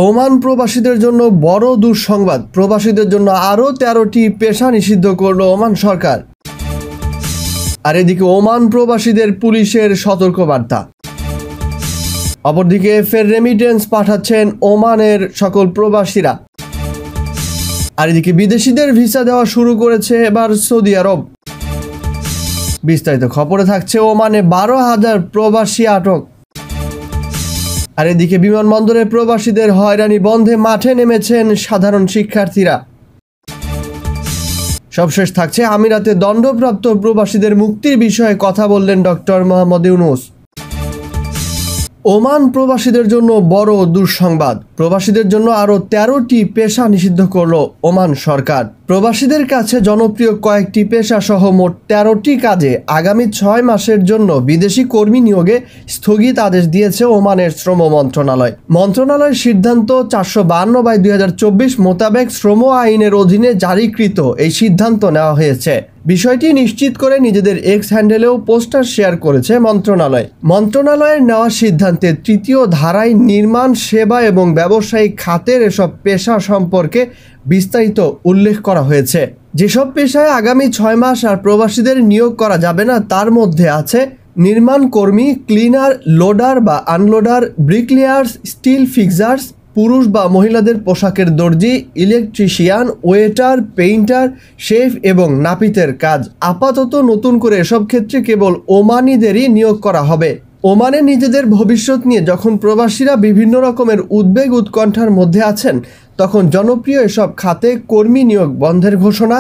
Oman প্রবাসীদের জন্য বড় দুঃসংবাদ। প্রবাসীদের জন্য আরও 13টি পেশা নিষিদ্ধ করল ওমান সরকার। আর এদিকে ওমান প্রবাসীদের পুলিশের সতর্কবার্তা। অপরদিকে ফের রেমিটেন্স পাঠাচ্ছেন ওমানের সকল প্রবাসীরা। আর এদিকে বিদেশিদের ভিসা দেওয়া শুরু করেছে এবার সৌদি আরব। বিস্তারিত খবরে থাকছে ওমানে 12,000 প্রবাসী আটক। আর এদিকে বিমানবন্দরে প্রবাসীদের হয়রানি বন্ধে মাঠে নেমেছেন সাধারণ শিক্ষার্থীরা। সবশেষ থাকছে আমিরাতে দণ্ডপ্রাপ্ত প্রবাসীদের মুক্তির বিষয়ে কথা বললেন ডক্টর মোহাম্মদ ইউনূস। ওমান প্রবাসীদের জন্য বড় দুঃসংবাদ। প্রবাসীদের জন্য আরও 13টি পেশা নিষিদ্ধ করল ওমান সরকার। প্রবাসীদের কাছে জনপ্রিয় কয়েকটি পেশা সহ মোট 13টি কাজে আগামী 6 মাসের জন্য বিদেশি কর্মী নিয়োগে স্থগিত আদেশ দিয়েছে ওমানের শ্রম মন্ত্রণালয়। মন্ত্রণালয়ের সিদ্ধান্ত 452/2024 মোতাবেক শ্রম আইনের অধীনে জারিকৃত এই সিদ্ধান্ত নেওয়া হয়েছে। বিষয়টি নিশ্চিত করে নিজেদের এক্স হ্যান্ডেলেও পোস্টার শেয়ার করেছে মন্ত্রণালয়। মন্ত্রণালয়ের নেওয়া সিদ্ধান্তে 3য় ধারায় নির্মাণ, সেবা এবং ব্যবসায়িক খাতের এসব পেশা সম্পর্কে বিস্তারিত উল্লেখ করা হয়েছে। যেসব পেশায় আগামী 6 মাস আর প্রবাসীদের নিয়োগ করা যাবে না তার মধ্যে আছে নির্মাণ কর্মী, ক্লিনার, লোডার বা আনলোডার, ব্রিকলেয়ার্স, স্টিল ফিক্সার্স, পুরুষ বা মহিলাদের পোশাকের দর্জি, ইলেকট্রিশিয়ান, ওয়েটার, পেইন্টার, শেফ এবং নাপিতের কাজ। আপাতত নতুন করে এসব ক্ষেত্রে কেবল ওমানিদেরই নিয়োগ করা হবে। ওমানে নিজেদের ভবিষ্যৎ নিয়ে যখন প্রবাসীরা বিভিন্ন রকমের উদ্বেগ উৎকণ্ঠার মধ্যে আছেন, তখন জনপ্রিয় এসব খাতে কর্মী নিয়োগ বন্ধের ঘোষণা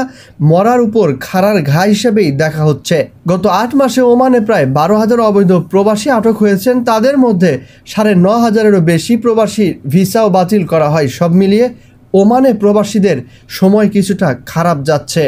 মরার উপর খাড়ার ঘা হিসেবেই দেখা হচ্ছে। গত 8 মাসে ওমানে প্রায় 12,000 অবৈধ প্রবাসী আটক হয়েছেন। তাদের মধ্যে 9,500-এরও বেশি প্রবাসীর ভিসাও বাতিল করা হয়। সব মিলিয়ে ওমানে প্রবাসীদের সময় কিছুটা খারাপ যাচ্ছে।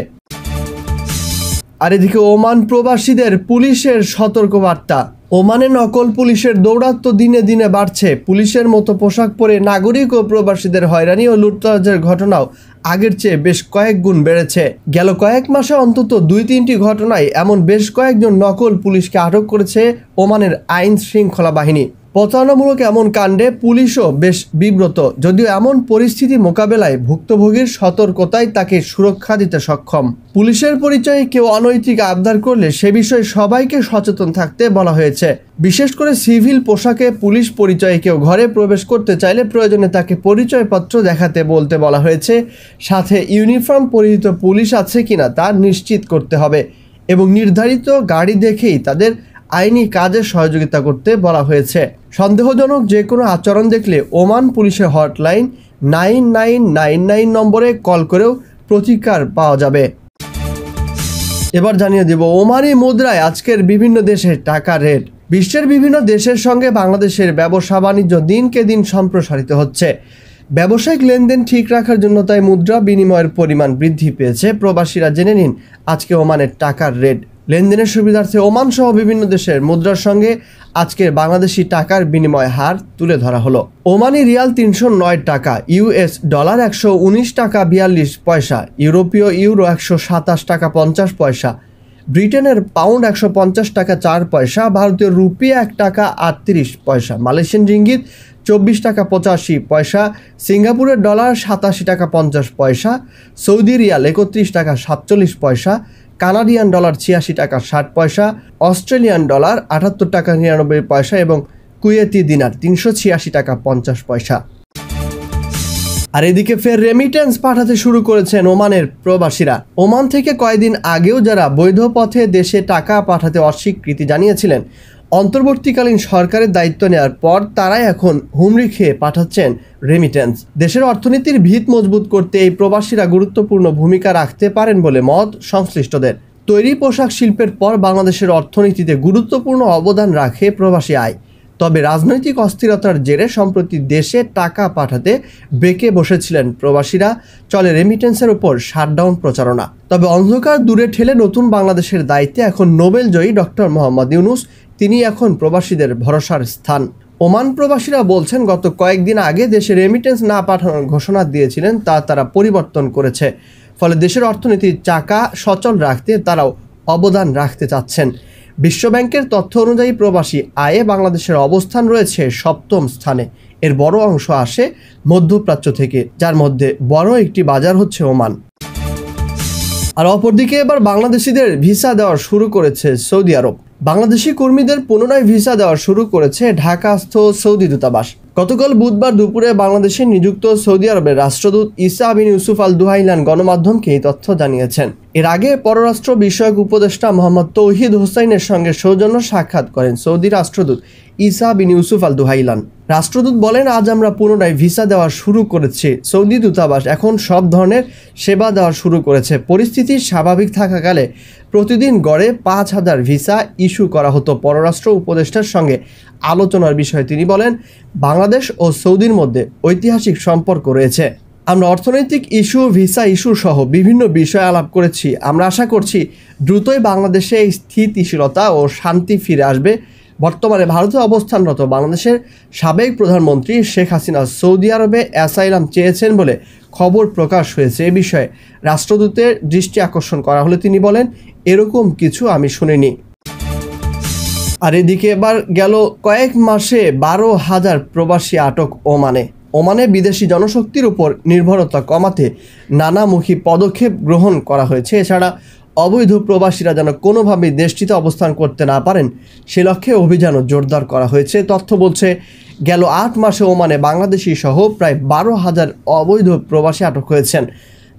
আর এদিকে ওমান প্রবাসীদের পুলিশের সতর্কবার্তা। ওমানে নকল পুলিশের দৌরাত্ম্য দিনে দিনে বাড়ছে। পুলিশের মতো পোশাক পরে নাগরিক ও প্রবাসীদের হয়রানি ও লুটতরাজের ঘটনাও আগের চেয়ে বেশ কয়েক গুণ বেড়েছে। গেল কয়েক মাসে অন্তত 2-3টি ঘটনায় এমন বেশ কয়েকজন নকল পুলিশকে আটক করেছে ওমানের আইন শৃঙ্খলা বাহিনী। প্রতারণামূলক এমন কাণ্ডে পুলিশও বেশ বিব্রত, যদিও এমন পরিস্থিতি মোকাবেলায় ভুক্তভোগীর সতর্কতায় তাকে সুরক্ষা দিতে সক্ষম। পুলিশের পরিচয়ে কেউ অনৈতিক আবদার করলে সে বিষয়ে সবাইকে সচেতন থাকতে বলা হয়েছে। বিশেষ করে সিভিল পোশাকে পুলিশ পরিচয়ে কেউ ঘরে প্রবেশ করতে চাইলে প্রয়োজনে তাকে পরিচয়পত্র দেখাতে বলতে বলা হয়েছে। সাথে ইউনিফর্ম পরিহিত পুলিশ আছে কিনা তা নিশ্চিত করতে হবে এবং নির্ধারিত গাড়ি দেখেই তাদের আইনি কাজে সহযোগিতা করতে বলা হয়েছে। সন্দেহজনক যে কোনো আচরণ দেখলে ওমান পুলিশের হটলাইন 9999 নম্বরে কল করেও প্রতিকার পাওয়া যাবে। এবার জানিয়ে দেব ওমানি মুদ্রায় আজকের বিভিন্ন দেশের টাকা রেট। বিশ্বের বিভিন্ন দেশের সঙ্গে বাংলাদেশের ব্যবসা বাণিজ্য দিনকে দিন সম্প্রসারিত হচ্ছে। ব্যবসায়িক লেনদেন ঠিক রাখার জন্য তাই মুদ্রা বিনিময়ের পরিমাণ বৃদ্ধি পেয়েছে। প্রবাসীরা জেনে নিন আজকে ওমানের টাকার রেট। লেনদেনের সুবিধার্থে ওমান সহ বিভিন্ন দেশের মুদ্রার সঙ্গে আজকের বাংলাদেশি টাকার বিনিময় হার তুলে ধরা হলো। ওমানি রিয়াল 309 টাকা, ইউএস ডলার 119 টাকা 42 পয়সা, ইউরোপীয় ইউরো 127 টাকা 50 পয়সা, ব্রিটেনের পাউন্ড 150 টাকা 4 পয়সা, ভারতীয় রুপি 1 টাকা 38 পয়সা, মালয়েশিয়ান রিঙ্গিত 24 টাকা 85 পয়সা, সিঙ্গাপুরের ডলার 87 টাকা 50 পয়সা, সৌদি রিয়াল 31 টাকা 47 পয়সা, কানাডিয়ান ডলার 86 টাকা 60 পয়সা, অস্ট্রেলিয়ান ডলার 78 টাকা 99 পয়সা এবং কুয়েতি দিনার 386 টাকা 50 পয়সা। আর এদিকে ফের রেমিটেন্স পাঠাতে শুরু করেছেন ওমানের প্রবাসীরা। ওমান থেকে কয়েকদিন আগেও যারা বৈধ পথে দেশে টাকা পাঠাতে অস্বীকৃতি জানিয়েছিলেন, অন্তর্বর্তীকালীন সরকারের দায়িত্ব নেওয়ার পর তারাই এখন হুমড়ি খেয়ে পাঠাচ্ছেন রেমিটেন্স। দেশের অর্থনীতির ভিত মজবুত করতে এই প্রবাসীরা গুরুত্বপূর্ণ ভূমিকা রাখতে পারেন বলে মত সংশ্লিষ্টদের। তৈরি পোশাক শিল্পের পর বাংলাদেশের অর্থনীতিতে গুরুত্বপূর্ণ অবদান রাখে প্রবাসী আয়। তবে রাজনৈতিক অস্থিরতার জেরে সম্প্রতি দেশে টাকা পাঠাতে বেঁকে বসেছিলেন প্রবাসীরা। চলে রেমিটেন্সের উপর শাটডাউন প্রচারণা। তবে অন্ধকার দূরে ঠেলে নতুন বাংলাদেশের দায়িত্বে এখন নোবেলজয়ী ডক্টর মোহাম্মদ ইউনূস। তিনি এখন প্রবাসীদের ভরসার স্থান। ওমান প্রবাসীরা বলছেন গত কয়েকদিন আগে দেশে রেমিটেন্স না পাঠানোর ঘোষণা দিয়েছিলেন তা তারা পরিবর্তন করেছে। ফলে দেশের অর্থনীতির চাকা সচল রাখতে তারাও অবদান রাখতে চাচ্ছেন। বিশ্বব্যাংকের তথ্য অনুযায়ী প্রবাসী আয়ে বাংলাদেশের অবস্থান রয়েছে 7ম স্থানে। এর বড় অংশ আসে মধ্যপ্রাচ্য থেকে, যার মধ্যে বড় একটি বাজার হচ্ছে ওমান। আর অপরদিকে এবার বাংলাদেশিদের ভিসা দেওয়া শুরু করেছে সৌদি আরব। বাংলাদেশি কর্মীদের পুনরায় ভিসা দেওয়া শুরু করেছে ঢাকাস্থ সৌদি দূতাবাস। গতকাল বুধবার দুপুরে বাংলাদেশে নিযুক্ত সৌদি আরবের রাষ্ট্রদূত ঈসা বিন ইউসুফ আল দুহাইলান গণমাধ্যমকে এই তথ্য জানিয়েছেন। এর আগে পররাষ্ট্র বিষয়ক উপদেষ্টা মোহাম্মদ তৌহিদ হোসাইনের সঙ্গে সৌজন্য সাক্ষাৎ করেন সৌদি রাষ্ট্রদূত ঈসা বিন ইউসুফ আল দুহাইলান। রাষ্ট্রদূত বলেন, আজ আমরা পুনরায় ভিসা দেওয়া শুরু করেছি। সৌদি দূতাবাস এখন সব ধরনের সেবা দেওয়া শুরু করেছে। পরিস্থিতি স্বাভাবিক থাকাকালে প্রতিদিন গড়ে 5,000 ভিসা ইস্যু করা হতো। পররাষ্ট্র উপদেষ্টার সঙ্গে আলোচনার বিষয়ে তিনি বলেন, বাংলাদেশ ও সৌদির মধ্যে ঐতিহাসিক সম্পর্ক রয়েছে। আমরা অর্থনৈতিক ইস্যু, ভিসা ইস্যু সহ বিভিন্ন বিষয়ে আলাপ করেছি। আমরা আশা করছি দ্রুতই বাংলাদেশে স্থিতিশীলতা ও শান্তি ফিরে আসবে। বর্তমানে ভারতে অবস্থানরত বাংলাদেশের সাবেক প্রধানমন্ত্রী শেখ হাসিনা সৌদি আরবে অ্যাসাইলাম চেয়েছেন বলে খবর প্রকাশ হয়েছে। এ বিষয়ে রাষ্ট্রদূতের দৃষ্টি আকর্ষণ করা হলে তিনি বলেন, এরকম কিছু আমি শুনিনি। আর এদিকে এবার গেল কয়েক মাসে 12,000 প্রবাসী আটক ওমানে। ওমানে বিদেশি জনশক্তির উপর নির্ভরতা কমাতে নানামুখী পদক্ষেপ গ্রহণ করা হয়েছে। এছাড়া অবৈধ প্রবাসীরা যেন কোনোভাবেই দেশটিতে অবস্থান করতে না পারেন সে লক্ষ্যে অভিযানও জোরদার করা হয়েছে। তথ্য বলছে, গেল 8 মাসে ওমানে বাংলাদেশি সহ প্রায় 12,000 অবৈধ প্রবাসী আটক হয়েছেন।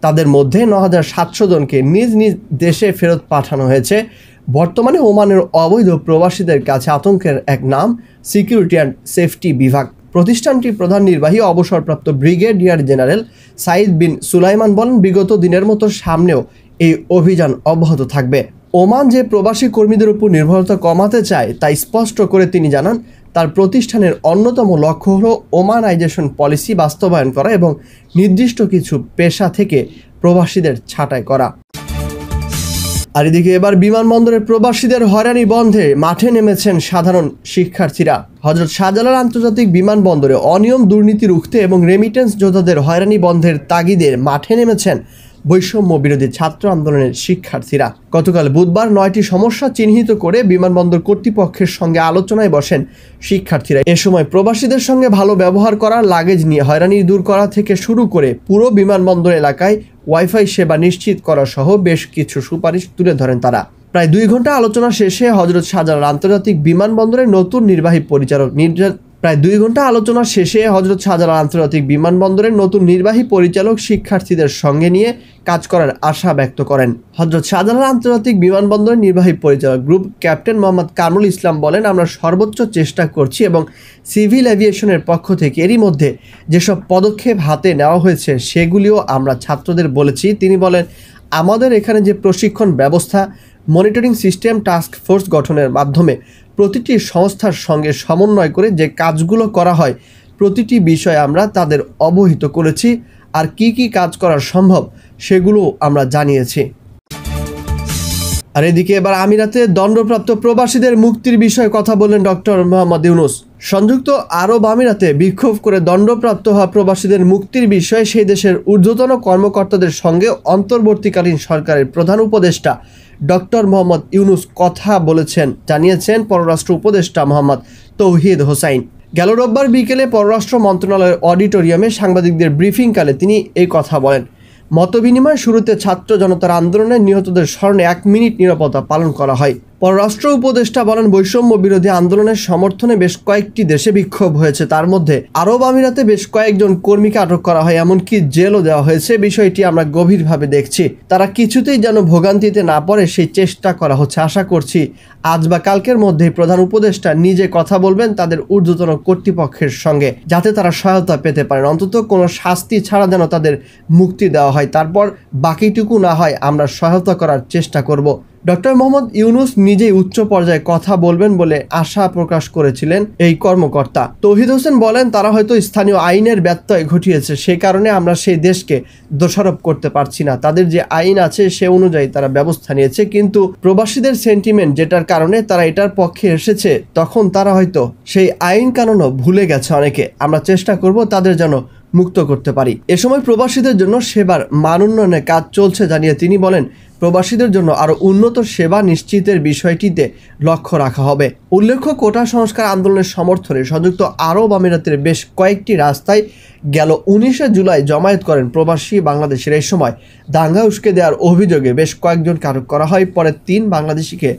তাদের মধ্যে 9,700 জনকে নিজ নিজ দেশে ফেরত পাঠানো হয়েছে। বর্তমানে ওমানের অবৈধ প্রবাসীদের কাছে আতঙ্কের এক নাম সিকিউরিটি অ্যান্ড সেফটি বিভাগ। প্রতিষ্ঠানটির প্রধান নির্বাহী অবসরপ্রাপ্ত ব্রিগেডিয়ার জেনারেল সাইদ বিন সুলাইমান বলেন, বিগত দিনের মতো সামনেও এই অভিযান অব্যাহত থাকবে। ওমান যে প্রবাসী কর্মীদের উপর নির্ভরতা কমাতে চায় তা স্পষ্ট করে তিনি জানান, তার প্রতিষ্ঠানের অন্যতম লক্ষ্য হলো ওমানাইজেশন পলিসি বাস্তবায়ন করা এবং নির্দিষ্ট কিছু পেশা থেকে প্রবাসীদের ছাঁটাই করা। আর এদিকে এবার বিমানবন্দরের প্রবাসীদের হয়রানি বন্ধে মাঠে নেমেছেন সাধারণ শিক্ষার্থীরা। হযরত শাহজালাল আন্তর্জাতিক বিমানবন্দরে অনিয়ম দুর্নীতি রুখতে এবং রেমিটেন্স যোদ্ধাদের হয়রানি বন্ধের তাগিদে মাঠে নেমেছেন বৈষম্য বিরোধী ছাত্র আন্দোলনের শিক্ষার্থীরা। গতকাল বুধবার 9টি সমস্যা চিহ্নিত করে বিমানবন্দর কর্তৃপক্ষের সঙ্গে আলোচনায় বসেন শিক্ষার্থীরা। এ সময় প্রবাসীদের সঙ্গে ভালো ব্যবহার করা, লাগেজ নিয়ে হয়রানি দূর করা থেকে শুরু করে পুরো বিমানবন্দর এলাকায় ওয়াইফাই সেবা নিশ্চিত করা সহ বেশ কিছু সুপারিশ তুলে ধরেন তারা। প্রায় 2 ঘন্টা আলোচনা শেষে হযরত শাহজালাল আন্তর্জাতিক বিমানবন্দরের নতুন নির্বাহী পরিচালক শিক্ষার্থীদের সঙ্গে নিয়ে কাজ করার আশা ব্যক্ত করেন। হযরত শাহজালাল আন্তর্জাতিক বিমানবন্দরের নির্বাহী পরিচালক গ্রুপ ক্যাপ্টেন মোহাম্মদ কামরুল ইসলাম বলেন, আমরা সর্বোচ্চ চেষ্টা করছি এবং সিভিল এভিয়েশনের পক্ষ থেকে এরই মধ্যে যেসব পদক্ষেপ হাতে নেওয়া হয়েছে সেগুলিও আমরা ছাত্রদের বলেছি। তিনি বলেন, আমাদের এখানে যে প্রশিক্ষণ ব্যবস্থা, মনিটরিং সিস্টেম, টাস্ক ফোর্স গঠনের মাধ্যমে প্রতিটি সংস্থার সঙ্গে সমন্বয় করে যে কাজগুলো করা হয় প্রতিটি বিষয়ে আমরা তাদের অবহিত করেছি। আর কি কি কাজ করা সম্ভব সেগুলো আমরা জানিয়েছি। আর এদিকে এবার আমিরাতে দণ্ডপ্রাপ্ত প্রবাসীদের মুক্তির বিষয়ে কথা বললেন ডক্টর মোহাম্মদ ইউনূস। সংযুক্ত আরব আমিরাতে বিক্ষোভ করে দণ্ডপ্রাপ্ত হওয়া প্রবাসীদের মুক্তির বিষয়ে সেই দেশের ঊর্ধ্বতন কর্মকর্তাদের সঙ্গে অন্তর্বর্তীকালীন সরকারের প্রধান উপদেষ্টা ডক্টর মোহাম্মদ ইউনূস কথা বলেছেন, জানিয়েছেন পররাষ্ট্র উপদেষ্টা মোহাম্মদ তৌহিদ হোসাইন। গেল রোববার বিকেলে পররাষ্ট্র মন্ত্রণালয়ের অডিটোরিয়ামে সাংবাদিকদের ব্রিফিংকালে তিনি এই কথা বলেন। মতবিনিময় শুরুতে ছাত্র জনতার আন্দোলনে নিহতদের স্মরণে 1 মিনিট নীরবতা পালন করা হয়। পররাষ্ট্র উপদেষ্টা বলেন, বৈষম্য বিরোধী আন্দোলনের সমর্থনে বেশ কয়েকটি দেশে বিক্ষোভ হয়েছে। তার মধ্যে আরব আমিরাতে বেশ কয়েকজন কর্মীকে আটক করা হয়, এমনকি জেলও দেওয়া হয়েছে। বিষয়টি আমরা গভীরভাবে দেখছি। তারা কিছুতেই যেন ভোগান্তিতে না পড়ে সেই চেষ্টা করা হচ্ছে। আশা করছি আজ বা কালকের মধ্যেই প্রধান উপদেষ্টা নিজে কথা বলবেন তাদের ঊর্ধ্বতন কর্তৃপক্ষের সঙ্গে, যাতে তারা সহায়তা পেতে পারেন। অন্তত কোনো শাস্তি ছাড়া যেন তাদের মুক্তি দেওয়া হয়। তারপর বাকিটুকু না হয় আমরা সহায়তা করার চেষ্টা করব। ডক্টর মোহাম্মদ ইউনূস নিজেই উচ্চ পর্যায়ে কথা বলবেন বলে আশা প্রকাশ করেছিলেন এই কর্মকর্তা। তৌহিদ হোসেন বলেন, তারা হয়তো স্থানীয় আইনের ব্যত্যয় ঘটিয়েছে, সে কারণে আমরা সেই দেশকে দোষারোপ করতে পারছি না। তাদের যে আইন আছে সে অনুযায়ী তারা ব্যবস্থা নিয়েছে, কিন্তু প্রবাসীদের সেন্টিমেন্ট যেটার কারণে তারা এটার পক্ষে এসেছে, তখন তারা হয়তো সেই আইন কানুনও ভুলে গেছে অনেকে। আমরা চেষ্টা করব তাদের যেন মুক্ত করতে পারি। এ সময় প্রবাসীদের জন্য সেবার মান উন্নয়নের কাজ চলছে জানিয়ে তিনি বলেন, প্রবাসীদের জন্য আরও উন্নত সেবা নিশ্চিতের বিষয়টিতে লক্ষ্য রাখা হবে। উল্লেখ্য, কোটা সংস্কার আন্দোলনের সমর্থনে সংযুক্ত আরব আমিরাতের বেশ কয়েকটি রাস্তায় গেল 19 জুলাই জমায়েত করেন প্রবাসী বাংলাদেশের। এই সময় দাঙ্গা উস্কে দেওয়ার অভিযোগে বেশ কয়েকজনকে আটক করা হয়। পরে 3 বাংলাদেশিকে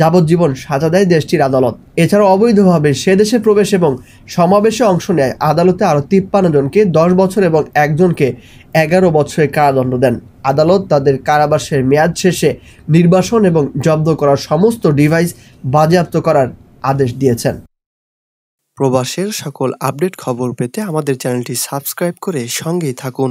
যাবজ্জীবন সাজা দেয় দেশটির আদালত। এছাড়াও অবৈধভাবে সে দেশে প্রবেশ এবং সমাবেশে অংশ নেয় আদালতে আরও 53 জনকে 10 বছর এবং একজনকে 11 বছরের কারাদণ্ড দেন। আদালত তাদের কারাবাসের মেয়াদ শেষে নির্বাসন এবং জব্দ করা সমস্ত ডিভাইস বাজেয়াপ্ত করার আদেশ দিয়েছেন। প্রবাসের সকল আপডেট খবর পেতে আমাদের চ্যানেলটি সাবস্ক্রাইব করে সঙ্গেই থাকুন।